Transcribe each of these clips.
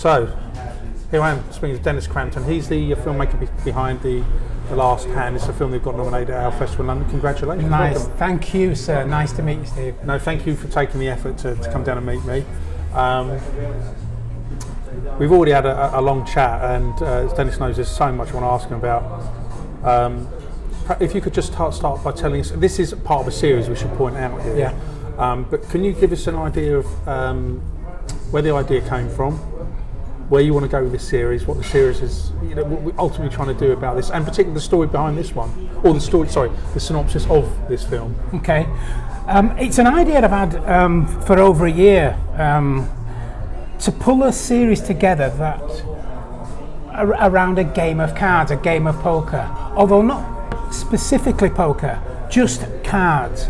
So, here I am speaking to Dennis Crampton. He's the filmmaker behind The Last Hand. It's a film they've got nominated at our festival in London. Congratulations. Nice. Welcome. Thank you, sir. Nice to meet you, Steve. No, thank you for taking the effort to come down and meet me. We've already had a long chat, and as Dennis knows, there's so much I want to ask him about. If you could just start by telling us, this is part of a series we should point out here. Yeah. But can you give us an idea of where the idea came from, where you want to go with this series, what the series is, what we're ultimately trying to do about this, and particularly the story behind this one, or the synopsis of this film. Okay. It's an idea I've had for over a year, to pull a series together that around a game of cards, a game of poker, although not specifically poker, just cards.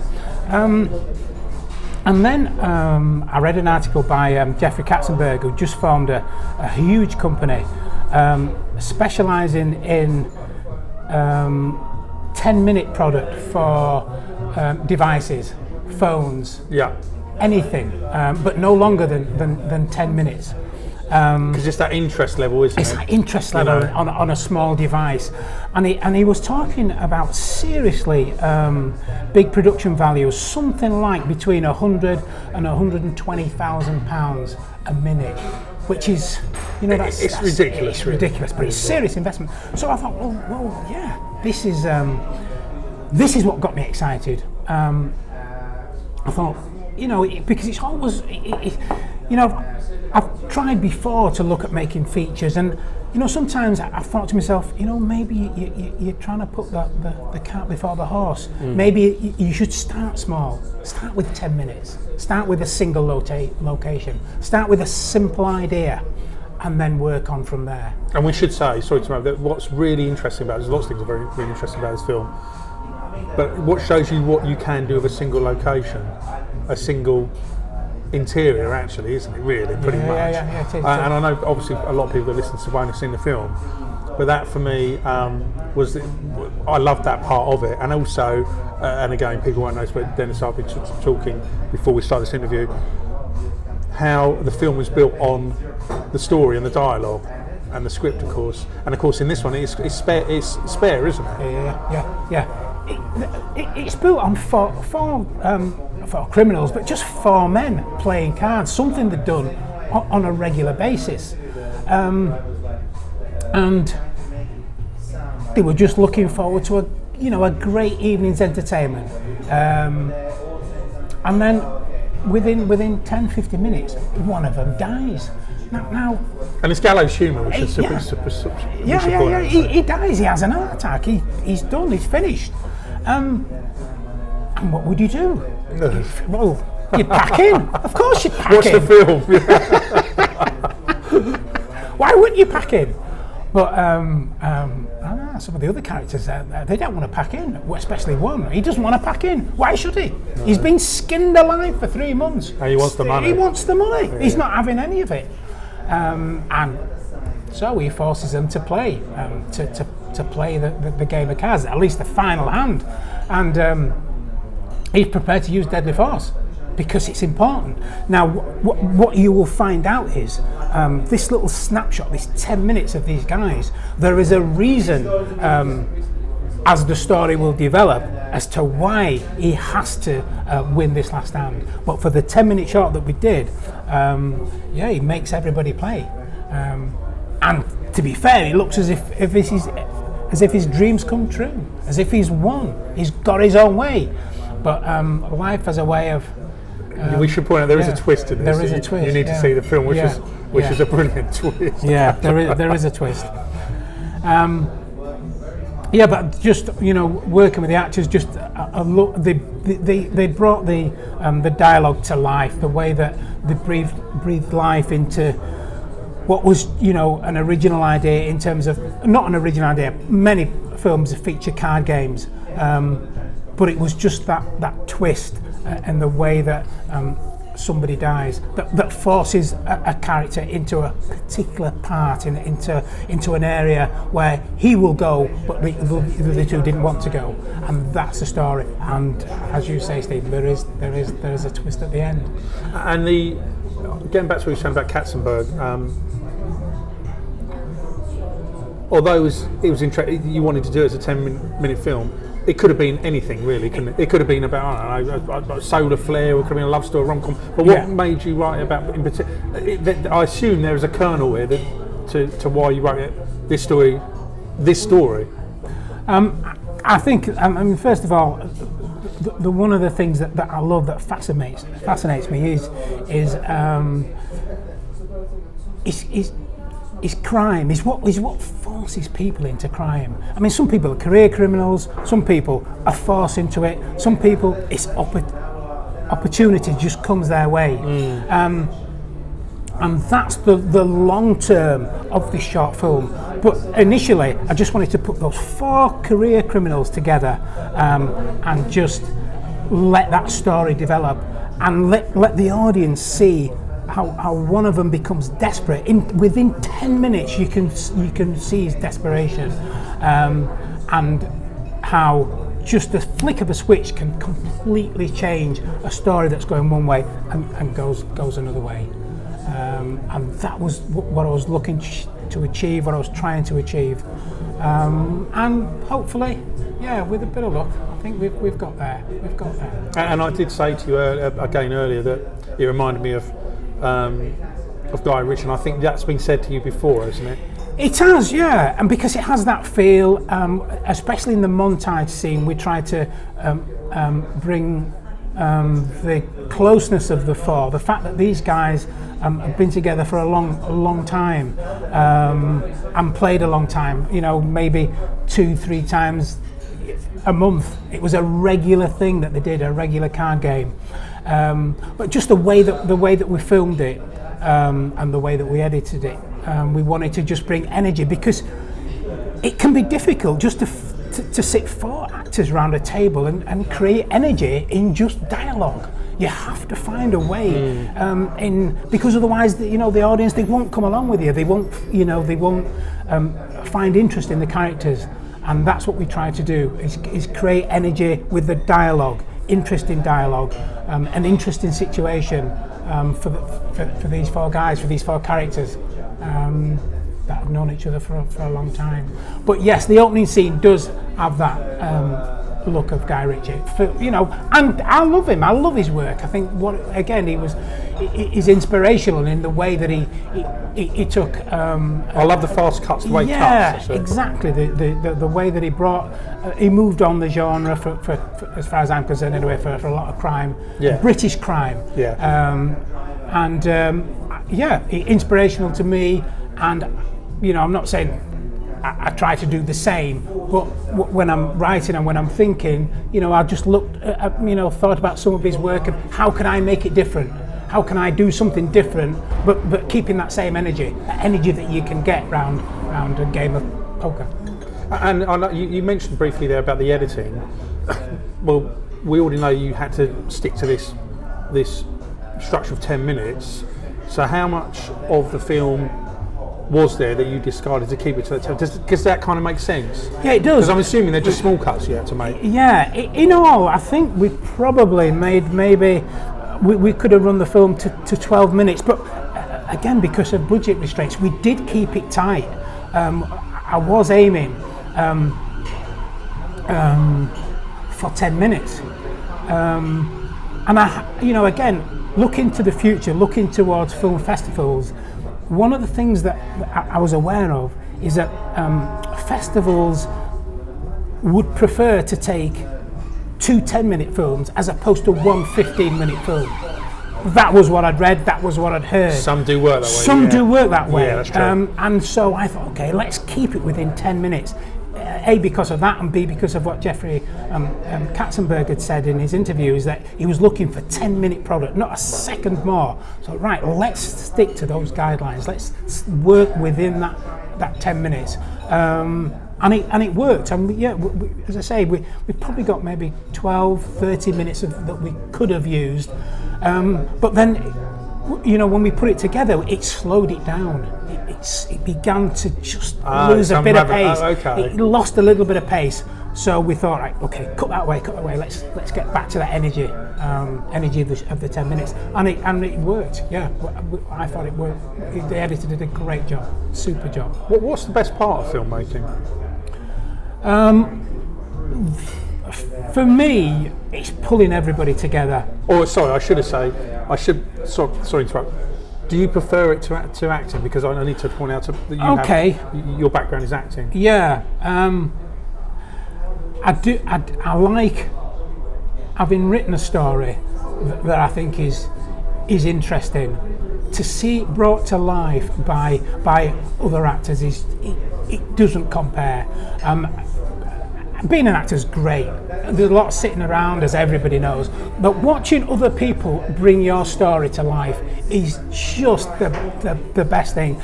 And then I read an article by Jeffrey Katzenberg, who just formed a huge company specialising in 10-minute product for devices, phones, anything, but no longer than 10 minutes. Because it's that interest level, isn't it? It's that interest level on a small device, and he was talking about seriously big production values, something like between £100,000 and £120,000 a minute, which is, that's ridiculous. It's ridiculous, but it's serious investment. So I thought, well, yeah, this is what got me excited. I thought, because it's always, I've tried before to look at making features, and sometimes I've thought to myself, maybe you're trying to put the cart before the horse. Maybe you should start small. Start with 10 minutes. Start with a single location. Start with a simple idea, and then work on from there. And we should say, sorry to interrupt, that what's really interesting about it, there's lots of things that are really interesting about this film, but what shows you what you can do with a single location, a single interior, actually, isn't it? Really, pretty much. Yeah, it is. And I know, obviously, a lot of people that listen to won't have seen the film, but that for me I loved that part of it, and also, and again, people won't know, but Dennis, I've been talking before we start this interview, how the film was built on the story and the dialogue and the script, of course, and of course in this one it's spare, isn't it? Yeah. It's built on four criminals, but just 4 men playing cards, something they've done on a regular basis, and they were just looking forward to a great evening's entertainment, and then within 10-15 minutes, one of them dies. Now, and it's gallows humour, which is he dies. He has an heart attack. He's done. He's finished. And what would you do? Well, you'd pack in. Of course you'd pack in. Watch the film. Why wouldn't you pack in? But some of the other characters, they don't want to pack in, especially one. He doesn't want to pack in. Why should he? No. He's been skinned alive for 3 months. And he wants the money. He wants the money. Yeah. He's not having any of it. And so he forces them to play, to play the game of cards, at least the final hand. And he's prepared to use deadly force because it's important. Now, what you will find out is this little snapshot, this 10 minutes of these guys, there is a reason, as the story will develop, as to why he has to win this last hand. But for the 10-minute shot that we did, he makes everybody play. And to be fair, it looks as if his dreams come true, as if he's won, he's got his own way. But life has a way of... we should point out there is a twist in this. There is a twist. You need to see the film, which is a brilliant twist. Yeah, there is a twist. But just working with the actors, just a look. They brought the dialogue to life, the way that they breathed life into what was an original idea, in terms of not an original idea. Many films feature card games, but it was just that twist and the way that somebody dies that forces a character into a particular part, into an area where he will go, but the two didn't want to go, and that's the story. And as you say, Steve, there is a twist at the end. And getting back to what you were saying about Katzenberg, although it was interesting, you wanted to do it as a 10-minute film. It could have been anything, really, couldn't it? It could have been about, I don't know, a solar flare, or it could have been a love story, rom-com. But what made you write about, in particular? I assume there is a kernel here to why you wrote this story. I think, first of all, the one of the things that I love, that fascinates me is crime. Is what forces people into crime. I mean, some people are career criminals. Some people are forced into it. Some people, it's opportunity just comes their way. And that's the long term of this short film. But initially, I just wanted to put those 4 career criminals together and just let that story develop, and let the audience see how one of them becomes desperate. Within 10 minutes, you can see his desperation, and how just the flick of a switch can completely change a story that's going one way and goes another way. And that was what I was looking to achieve, what I was trying to achieve, and hopefully, with a bit of luck, I think we've got there. And I did say to you again earlier that it reminded me of Guy Ritchie, and I think that's been said to you before, hasn't it? It has, yeah, and because it has that feel, especially in the montage scene, we try to bring the closeness of the 4, the fact that these guys have been together for a long time, and played a long time, maybe 2-3 times a month. It was a regular thing that they did, a regular card game. But just the way that we filmed it, and the way that we edited it, we wanted to just bring energy, because it can be difficult just to sit 4 actors around a table and create energy in just dialogue. You have to find a way, because otherwise, the audience, they won't come along with you. They won't find interest in the characters, and that's what we try to do: is create energy with the dialogue, interesting dialogue, an interesting situation for these 4 guys, for these 4 characters that have known each other for a long time. But yes, the opening scene does have that look of Guy Ritchie, and I love him. I love his work. I think he's inspirational in the way that he took. I love the fast cuts, the way cuts. Yeah, exactly. The way that he moved on the genre for as far as I'm concerned, anyway, for a lot of crime, British crime. Inspirational to me. And I'm not saying I try to do the same, but when I'm writing and when I'm thinking, I just looked at, thought about some of his work and how can I make it different? How can I do something different, but keeping that same energy, that energy that you can get round a game of poker. And you mentioned briefly there about the editing. Well, we already know you had to stick to this structure of 10 minutes. So how much of the film was there that you discarded to keep it to the 10? Does that kind of make sense? Yeah, it does. Because I'm assuming they're just small cuts you had to make. Yeah, in all, I think we probably made we could have run the film to 12 minutes, but again, because of budget restraints, we did keep it tight. I was aiming for 10 minutes. And again, looking to the future, looking towards film festivals, one of the things that I was aware of is that festivals would prefer to take 2 10-minute films as opposed to 1 15-minute film. That was what I'd read, that was what I'd heard. Some do work that way. Some do work that way. Yeah, that's true. And so I thought, okay, let's keep it within 10 minutes. A, because of that, and B, because of what Jeffrey Katzenberg had said in his interview, is that he was looking for 10-minute product, not a second more. So right, let's stick to those guidelines. Let's work within that 10 minutes. And it worked. And we, as I say, we probably got maybe 12, 30 minutes that we could have used. But then, when we put it together, it slowed it down. It began to just lose a bit of pace. Okay. It lost a little bit of pace. So we thought, right, okay, cut that away. Let's get back to that energy of the 10 minutes, and it worked. Yeah, I thought it worked. The editor did a great job, super job. What's the best part of filmmaking? For me, it's pulling everybody together. Oh, sorry, sorry to interrupt. Do you prefer it to acting? Because I need to point out that your background is acting. Yeah, I do. I like having written a story that I think is interesting. To see it brought to life by other actors it doesn't compare. Being an actor is great. There's a lot sitting around, as everybody knows, but watching other people bring your story to life is just the best thing.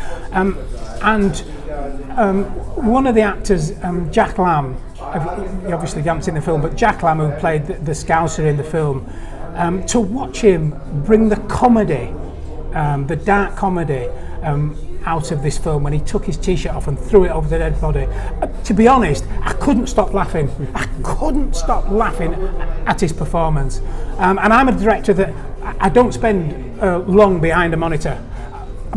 One of the actors, Jack Lamb, you obviously haven't seen the film, but Jack Lamb, who played the Scouser in the film, to watch him bring the comedy, the dark comedy, out of this film when he took his t-shirt off and threw it over the dead body. To be honest, I couldn't stop laughing. At his performance. And I'm a director that I don't spend long behind a monitor.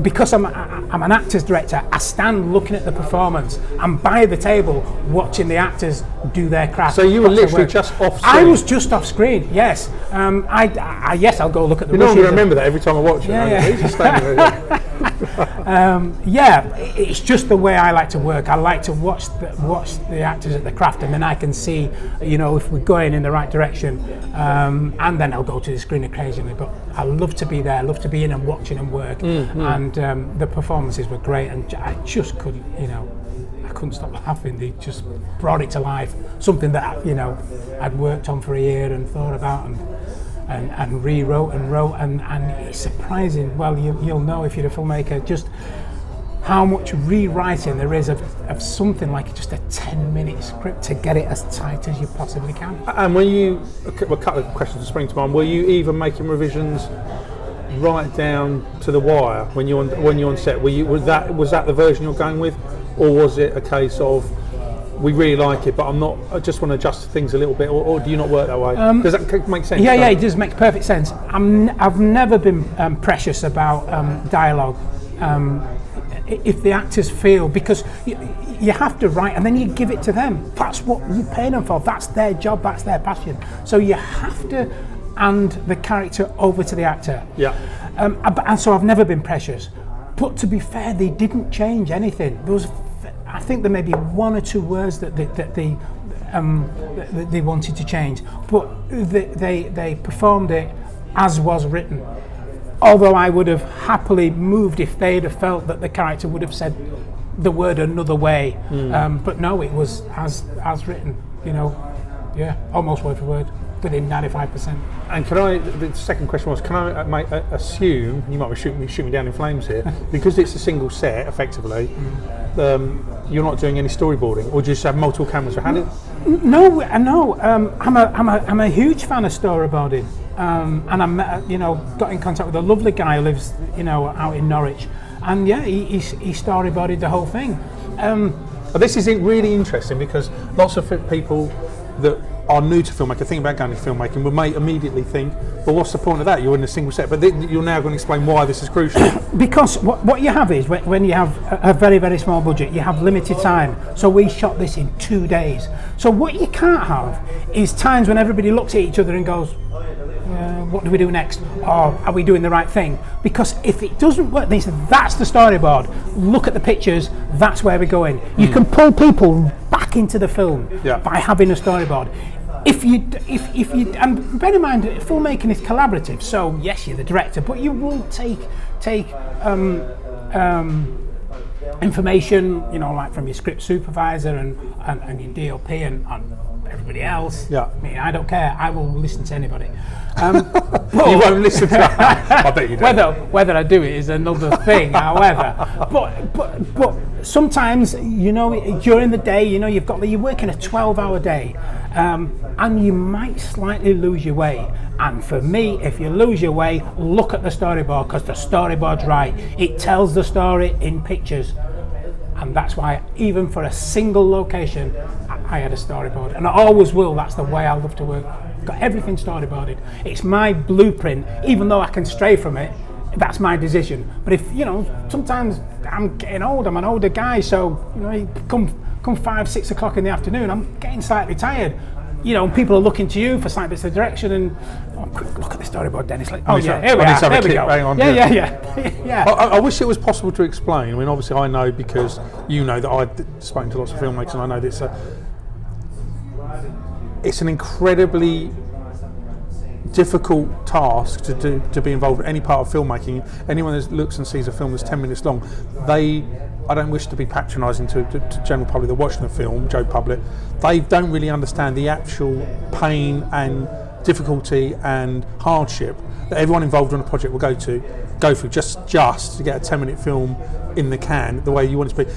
Because I'm an actor's director, I stand looking at the performance. I'm by the table watching the actors do their craft. So you were literally just off screen? I was just off screen, yes. Yes, I'll go look at the You're not going to remember that every time I watch it. Yeah, it's just the way I like to work. I like to watch the actors at the craft, and then I can see, if we're going in the right direction, and then I'll go to the screen occasionally. But I love to be there, I love to be in and watching them work, and the performances were great, and I just couldn't, I couldn't stop laughing. They just brought it to life, something that I'd worked on for a year and thought about and rewrote and wrote, and it's surprising. Well, you'll know if you're a filmmaker just how much rewriting there is of something like just a 10-minute script to get it as tight as you possibly can. And a couple of questions to spring to mind. Were you even making revisions right down to the wire when you're on set? Was that the version you're going with, or was it a case of we really like it, but I just want to adjust things a little bit, or do you not work that way? Does that make sense? Yeah, it does make perfect sense. I've never been precious about dialogue. If the actors feel, because you have to write and then you give it to them. That's what you pay them for. That's their job, that's their passion. So you have to hand the character over to the actor. Yeah. And so I've never been precious. But to be fair, they didn't change anything. I think there may be one or two words that they wanted to change, but they performed it as was written. Although I would have happily moved if they'd have felt that the character would have said the word another way. But no, it was as written. Almost word for word, within 95%. And the second question was, can I assume, you might shoot me down in flames here, because it's a single set, effectively, you're not doing any storyboarding, or do you just have multiple cameras? No. I'm a huge fan of storyboarding, and I got in contact with a lovely guy who lives, out in Norwich, and yeah, he storyboarded the whole thing. This is really interesting because lots of people that are new to filmmaking, think about going to filmmaking, we may immediately think, well, what's the point of that? You're in a single set, but you're now going to explain why this is crucial. Because what you have is, when you have a very, very small budget, you have limited time. So we shot this in 2 days. So what you can't have is times when everybody looks at each other and goes, what do we do next? Or are we doing the right thing? Because if it doesn't work, they say, that's the storyboard. Look at the pictures, that's where we're going. You can pull people back into the film by having a storyboard. If you and bear in mind, filmmaking is collaborative. So yes, you're the director, but you will take information, like from your script supervisor and your DOP and everybody else. Yeah. I mean, I don't care. I will listen to anybody. But you won't listen to that. I bet you do. Whether I do it is another thing. However, but sometimes, during the day, you're working a 12-hour day, and you might slightly lose your way. And for me, if you lose your way, look at the storyboard, because the storyboard's right. It tells the story in pictures. And that's why, even for a single location, I had a storyboard, and I always will. That's the way I love to work. Got everything storyboarded. It's my blueprint, even though I can stray from it. That's my decision. But if sometimes I'm getting old. I'm an older guy, so come 5, 6 o'clock in the afternoon, I'm getting slightly tired. And people are looking to you for slight bits of direction, and quick look at the storyboard, Dennis. Like, here we are. There we go. Yeah. I wish it was possible to explain. I mean, obviously, I know because you know that I've spoken to lots of filmmakers, and I know that it's an incredibly difficult task to be involved in any part of filmmaking. Anyone that looks and sees a film that's 10 minutes long, I don't wish to be patronising to general public that are watching the film, Joe Public. They don't really understand the actual pain and difficulty and hardship that everyone involved in a project will go through just to get a 10-minute film in the can the way you want it to be.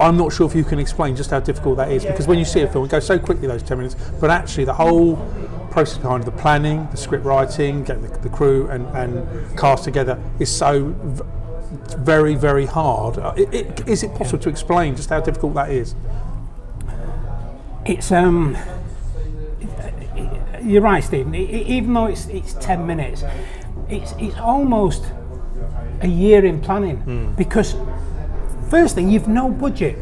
I'm not sure if you can explain just how difficult that is, because when you see a film, it goes so quickly, those 10 minutes, but actually the whole process behind the planning, the script writing, getting the crew and cast together is so very, very hard. Is it possible to explain just how difficult that is? It's you're right, Stephen. Even though it's 10 minutes, it's almost a year in planning, because first thing, you've no budget,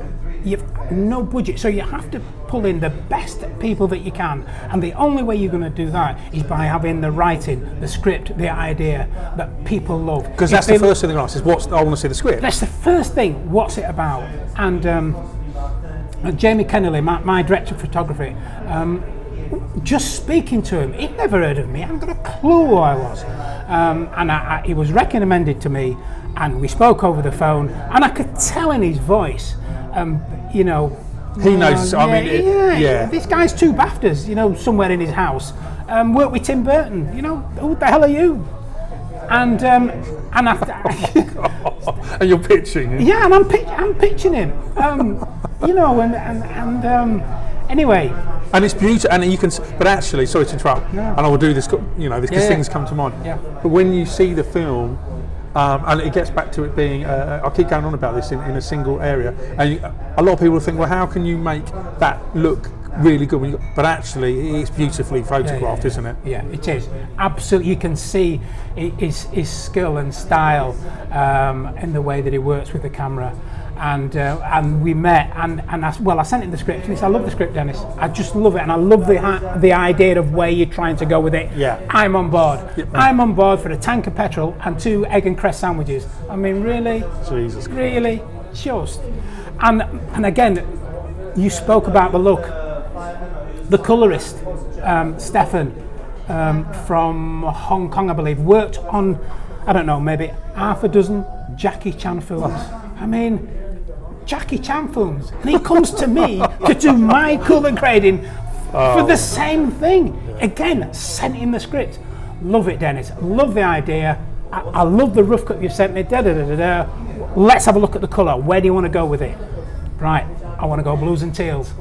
so you have to pull in the best people that you can, and the only way you're going to do that is by having the writing, the script, the idea that people love. Because that's the first thing they ask is, I want to see the script. That's the first thing. What's it about? And Jamie Kennelly, my director of photography, just speaking to him, he'd never heard of me. I hadn't got a clue who I was, and he was recommended to me, and we spoke over the phone, and I could tell in his voice, he knows. This guy's 2 BAFTAs, somewhere in his house. Worked with Tim Burton. Who the hell are you? And and you're pitching him. Yeah, and I'm pitching him. Anyway. And it's beautiful, and you can. But actually, sorry to interrupt. No. And I will do this, because things come to mind. Yeah. But when you see the film. And it gets back to it being, I keep going on about this in a single area, and a lot of people think, well, how can you make that look really good? But actually, it's beautifully photographed, isn't it? Yeah, it is. Absolutely, you can see his skill and style in the way that he works with the camera. And we met, and I sent him the script, and he said, I love the script, Dennis. I just love it, and I love the idea of where you're trying to go with it. Yeah. I'm on board. Yep. I'm on board for a tank of petrol and 2 egg and cress sandwiches. I mean, really? Jesus Christ. Really? Just. And again, you spoke about the look. The colorist, Stefan, from Hong Kong, I believe, worked on, I don't know, maybe half a dozen Jackie Chan films. I mean, Jackie Chan films, and he comes to me to do my colour grading for the same thing. Again, sent him the script. Love it, Dennis. Love the idea. I love the rough cut you've sent me. Let's have a look at the colour. Where do you want to go with it? Right, I want to go blues and teals.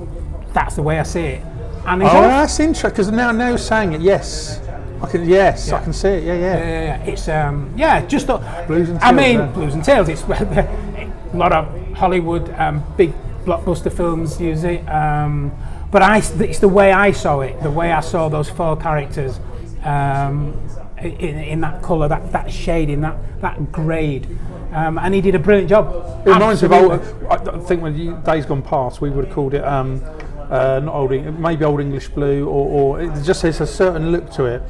That's the way I see it. And that's interesting, because now you're saying it. Yes. I can see it. Yeah. It's just blues and teals. Blues and teals. It's a lot of Hollywood big blockbuster films use it, but it's the way I saw it. The way I saw those 4 characters in that colour, that shading, that grade, and he did a brilliant job. It reminds me of I think when days gone past, we would have called it not maybe Old English Blue, or it just has a certain look to it.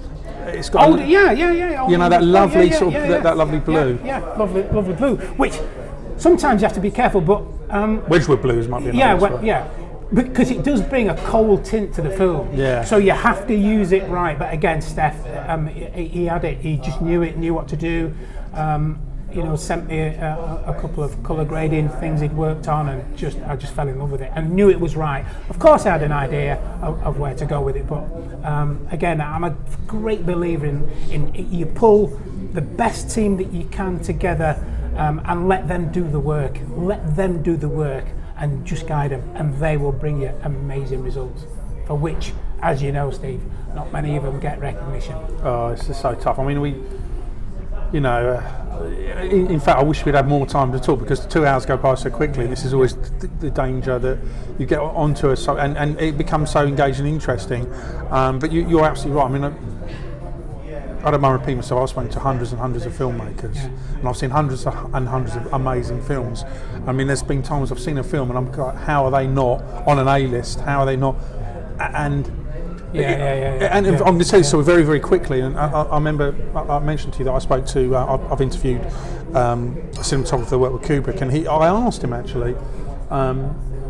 It's got old, that lovely that lovely blue. Lovely blue. Which sometimes you have to be careful, but Wedgwood blues might be another because it does bring a cold tint to the film. Yeah. So you have to use it right. But again, Steph, he had it. He just knew what to do. Sent me a couple of colour grading things he'd worked on, and I just fell in love with it and knew it was right. Of course, I had an idea of where to go with it, but again, I'm a great believer in you pull the best team that you can together and let them do the work. Let them do the work and just guide them, and they will bring you amazing results, for which, as you know, Steve, not many of them get recognition. Oh, it's just so tough. I mean, you know, in fact, I wish we'd had more time to talk, because 2 hours go by so quickly. This is always the danger that you get onto a and it becomes so engaging and interesting. But you're absolutely right. I mean, I don't mind repeating myself. I've spoken to hundreds and hundreds of filmmakers, and I've seen hundreds and hundreds of amazing films. I mean, there's been times I've seen a film and I'm like, how are they not on an A-list? How are they not? And I'm going to tell you so very, very quickly. And I remember I mentioned to you that I spoke to. I've interviewed a cinematographer that worked with Kubrick, and I asked him actually.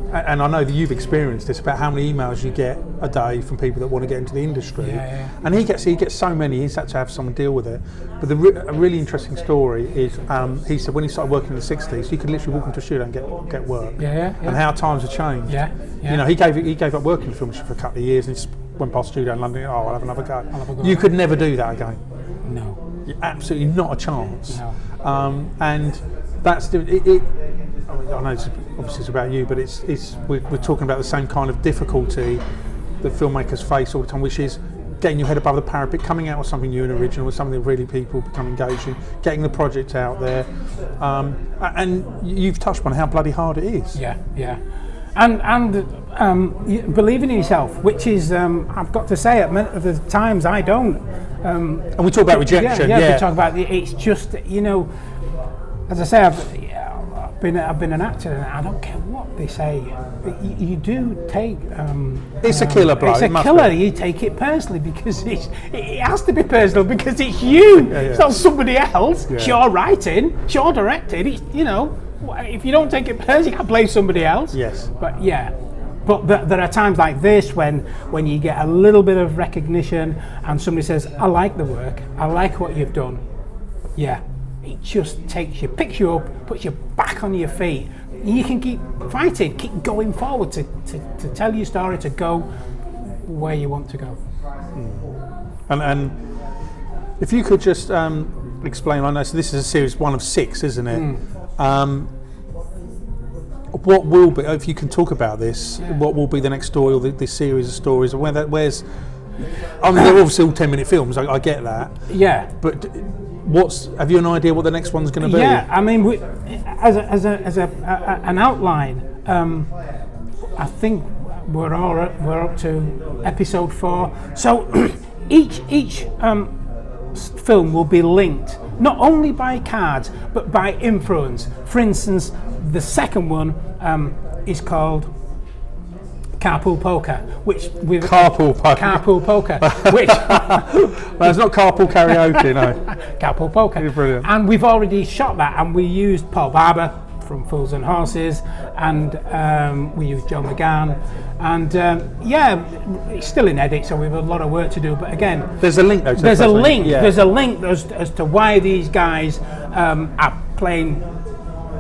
And I know that you've experienced this, about how many emails you get a day from people that want to get into the industry. And he gets so many. He's had to have someone deal with it. But a really interesting story is he said when he started working in the '60s, you could literally walk into a studio and get work. And how times have changed. You know, he gave up working in the film industry for a couple of years, and he just went past a studio in London. I'll have another go. You could never do that again. No. Absolutely not a chance. No. And that's it. I mean, I know obviously it's about you, but we're talking about the same kind of difficulty that filmmakers face all the time, which is getting your head above the parapet, coming out with something new and original, with something that really people become engaged in, getting the project out there. And you've touched on how bloody hard it is. And believing in yourself, which is, I've got to say, at the times I don't. And we talk about rejection. We talk about it's just, you know, as I say, I've been an actor, and I don't care what they say. You do take. It's a killer blow. It's a killer. You take it personally because it has to be personal because it's you. It's not somebody else. It's your writing. It's your directing. It's, you know, if you don't take it personally, you can't blame somebody else. Yes. But there are times like this when you get a little bit of recognition and somebody says, "I like the work. I like what you've done." Yeah. It just picks you up, puts you back on your feet. You can keep fighting, keep going forward to tell your story, to go where you want to go. And if you could just explain, I know so this is a series 1 of 6, isn't it? What will be, if you can talk about this, what will be the next story or this series of stories, or where's? I mean, they're obviously all 10-minute films. I get that. Yeah. But have you an idea what the next one's going to be? Yeah, I mean, as an outline, I think we're up to episode 4. So each film will be linked not only by cards but by influence. For instance, the second one is called Carpool Poker, which with Carpool Poker, which well, it's not carpool karaoke, no. Carpool Poker. You're brilliant. And we've already shot that, and we used Paul Barber from Fools and Horses, and we used Joe McGann, and it's still in edit, so we have a lot of work to do. But again, there's a link though. There's a link. Yeah. There's a link as to why these guys are playing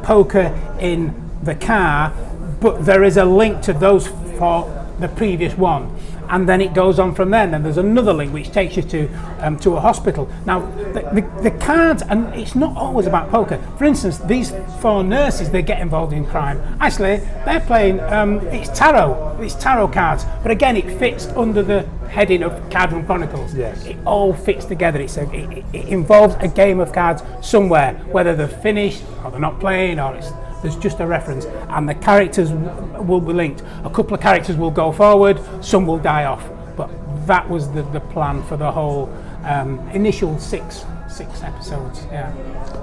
poker in the car, but there is a link to those for the previous one, and then it goes on from there. And then there's another link which takes you to a hospital. Now the cards, and it's not always about poker. For instance, these 4 nurses, they get involved in crime. Actually, they're playing it's tarot cards, but again, it fits under the heading of Cardroom Chronicles. Yes. It all fits together. It involves a game of cards somewhere, whether they're finished or they're not playing, or there's just a reference, and the characters will be linked. A couple of characters will go forward, some will die off, but that was the plan for the whole initial six episodes. Yeah.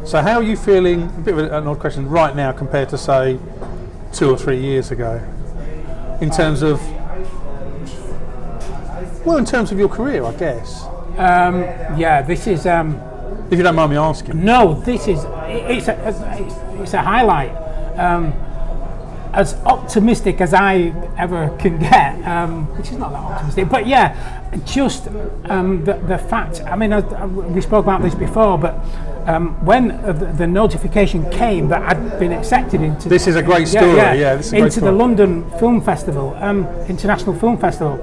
So how are you feeling, a bit of an odd question, right now compared to say 2 or 3 years ago, in terms of your career, I guess? This is if you don't mind me asking. No, this is it's a highlight. As optimistic as I ever can get, which is not that optimistic, but just the fact. I mean, we spoke about this before, but when the notification came that I'd been accepted into this is a great story. This is a great into story. The London Film Festival, International Film Festival.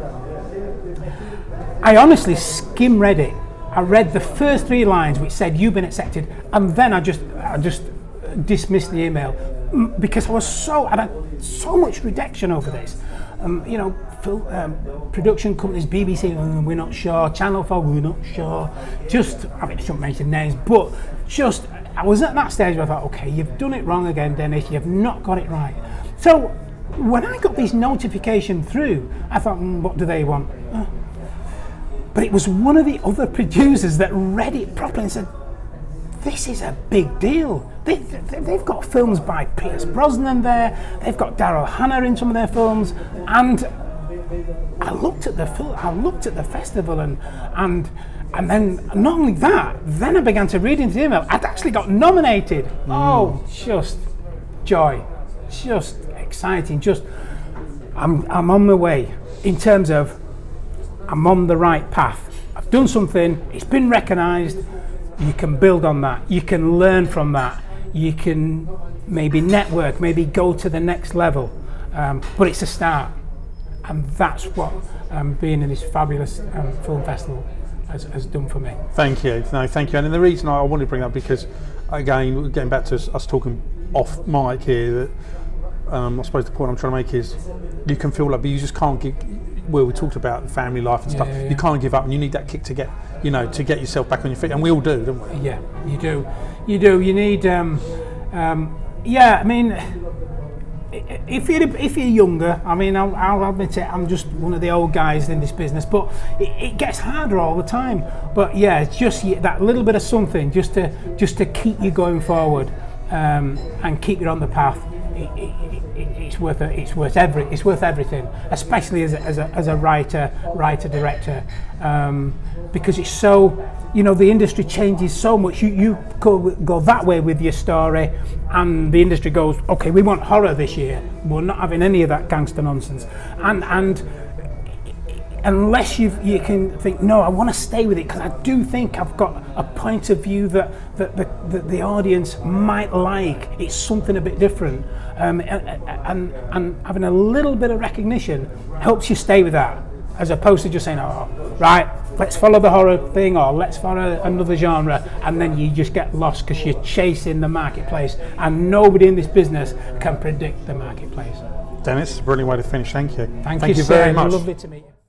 I honestly skim-read it. I read the first 3 lines which said you've been accepted, and then I just dismissed the email because I had so much rejection over this. production companies, BBC, we're not sure, Channel 4, we're not sure. Just, I mean, I shouldn't mention names, but just, I was at that stage where I thought, okay, you've done it wrong again, Dennis, you've not got it right. So when I got this notification through, I thought, what do they want? But it was one of the other producers that read it properly and said, this is a big deal. They've got films by Pierce Brosnan there, they've got Daryl Hannah in some of their films, and I looked at the film, I looked at the festival, and then not only that, then I began to read into the email. I'd actually got nominated. Oh, just joy, just exciting. Just I'm on my way in terms of I'm on the right path. I've done something. It's been recognised. You can build on that. You can learn from that. You can maybe network, maybe go to the next level. But it's a start. And that's what being in this fabulous film festival has done for me. Thank you. No, thank you. And the reason I wanted to bring that up, because, again, getting back to us talking off mic here, that I suppose the point I'm trying to make is you can feel like, but you just can't give. Well, we talked about family life and stuff. Yeah. You can't give up, and you need that kick to get, to get yourself back on your feet, and we all do, don't we? Yeah, you do. You do. You need. I mean, if you're younger, I mean, I'll admit it, I'm just one of the old guys in this business, but it gets harder all the time. But yeah, it's just that little bit of something just to keep you going forward, and keep you on the path. It's worth it. It's worth everything, especially as a writer director, because it's so. The industry changes so much. You go that way with your story, and the industry goes, okay, we want horror this year. We're not having any of that gangster nonsense. And unless you can think, no, I want to stay with it because I do think I've got a point of view that the audience might like. It's something a bit different, and having a little bit of recognition helps you stay with that, as opposed to just saying, oh, right, let's follow the horror thing, or let's follow another genre, and then you just get lost because you're chasing the marketplace, and nobody in this business can predict the marketplace. Dennis, it's a brilliant way to finish. Thank you. Thank you very much. Lovely to meet you.